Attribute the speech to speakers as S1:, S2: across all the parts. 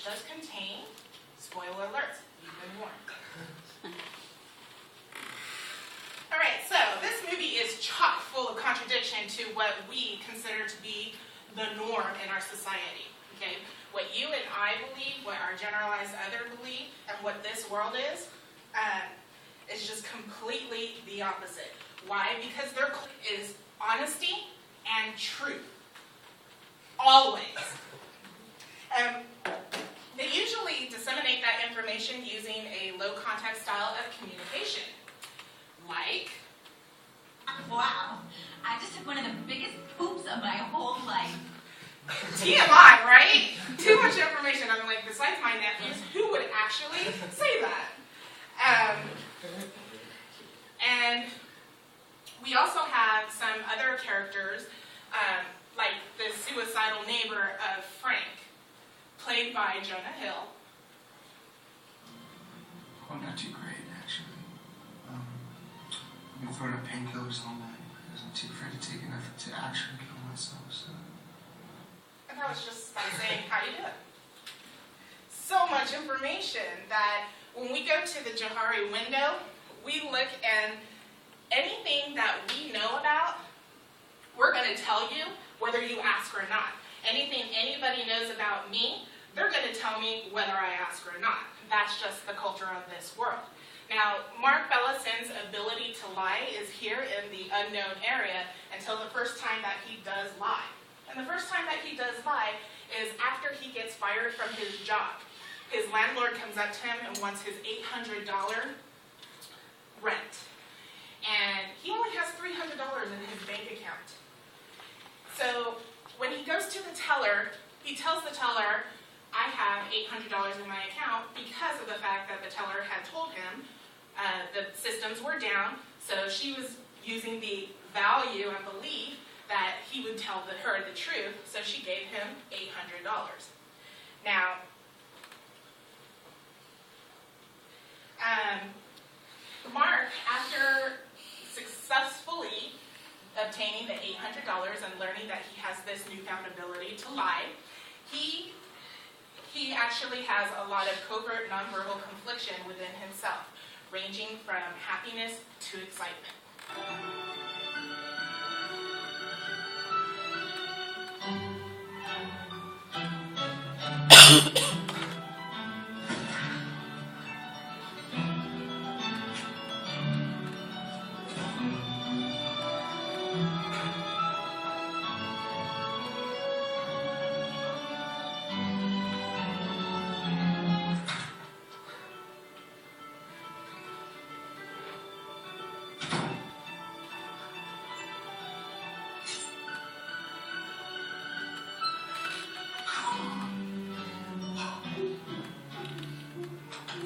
S1: does contain spoiler alerts. You've been warned. Alright, so this movie is chock full of contradiction to what we consider to be the norm in our society. Okay? What you and I believe, what our generalized other believe, and what this world is just completely the opposite. Why? Because their goal is honesty and truth. Always. They usually disseminate that information using a low context style of communication. Like,
S2: wow, I just took one of the biggest poops of my whole life.
S1: TMI, right? Too much information. I'm like, besides my nephews, who would actually say that? And we also have some other characters, like the suicidal neighbor of Frank, played by Jonah Hill.
S3: Oh, not too great, actually. I've been throwing up painkillers all night because I'm too afraid to take enough to actually kill myself, so...
S1: And that was just by saying, how you doing? So much information that when we go to the Johari window, we look and anything that we know about, we're going to tell you whether you ask or not. Anything anybody knows about me, they're going to tell me whether I ask or not. That's just the culture of this world. Now, Mark Bellison's ability to lie is here in the unknown area until the first time that he does lie. And the first time that he does lie is after he gets fired from his job. His landlord comes up to him and wants his $800 rent. And he only has $300 in his bank account. So when he goes to the teller, he tells the teller, I have $800 in my account because of the fact that the teller had told him the systems were down, so she was using the value and belief that he would tell her the truth, so she gave him $800. Now, Mark, after successfully obtaining the $800 and learning that he has this newfound ability to lie, he actually has a lot of covert nonverbal confliction within himself, ranging from happiness to excitement.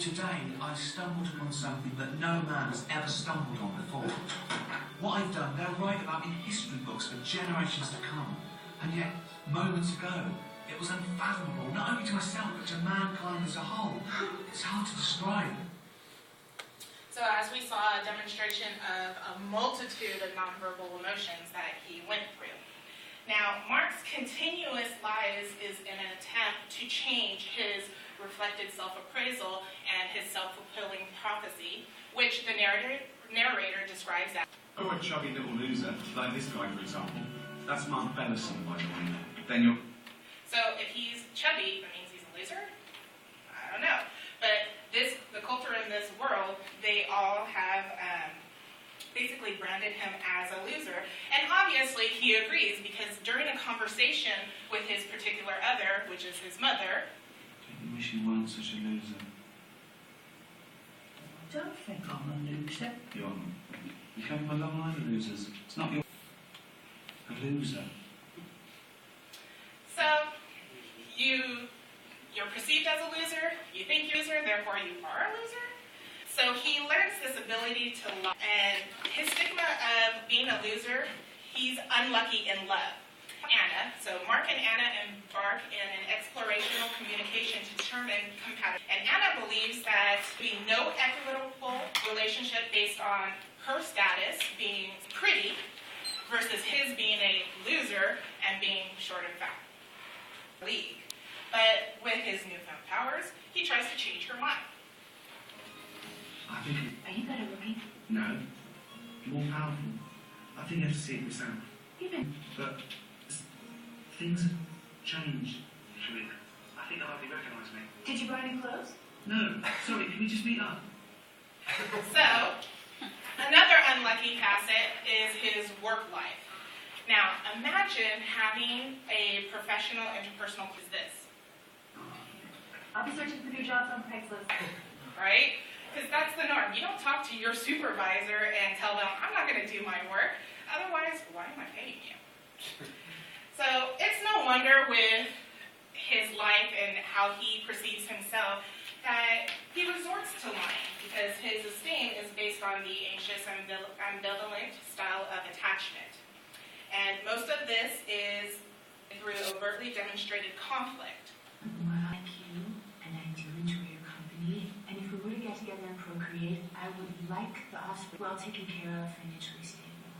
S4: Today, I stumbled upon something that no man has ever stumbled on before. What I've done, they'll write about in history books for generations to come. And yet, moments ago, it was unfathomable, not only to myself, but to mankind as a whole. It's hard to describe.
S1: So as we saw, a demonstration of a multitude of nonverbal emotions that he went through. Now, Mark's continuous lies is an attempt to change his reflected self-appraisal and his self-fulfilling prophecy, which the narrator describes as...
S5: Oh, a chubby little loser, like this guy, for example. That's Mark Bellison, by the way. Then you're...
S1: So if he's chubby, that means he's a loser? I don't know. But the culture in this world, they all have basically branded him as a loser. And obviously he agrees, because during a conversation with his particular other, which is his mother...
S4: I wish you weren't such a loser.
S2: I don't think I'm a loser.
S5: You're not. You came from a long line of losers. It's not your... A loser.
S1: So, you're perceived as a loser, you think you're a loser, therefore you are a loser? So he learns this ability to lie, and his stigma of being a loser, he's unlucky in love. Anna, so Mark and Anna embark in an explorational communication to determine compatibility. And Anna believes that there will be no equitable relationship based on her status being pretty versus his being a loser and being short and fat. League. But with his newfound powers, he tries to change her mind.
S5: I think,
S2: Are you better looking?
S5: no, more powerful. I think you have to see it yourself.
S2: Even.
S5: But things have changed, Sharif. I think they'll hardly recognise me.
S2: Did you buy any clothes?
S5: No, sorry, can we just meet up?
S1: So, another unlucky facet is his work life. Now, imagine having a professional interpersonal as this,
S2: I'll be searching for new jobs on Craigslist.
S1: right? Because that's the norm. You don't talk to your supervisor and tell them, I'm not going to do my work. Otherwise, why am I paying you? So, it's no wonder with his life and how he perceives himself that he resorts to lying because his esteem is based on the anxious and ambivalent style of attachment. And most of this is through overtly demonstrated conflict.
S2: Well, I like you, and I do enjoy your company. And if we were to get together and procreate, I would like the offspring well taken care of, financially stable.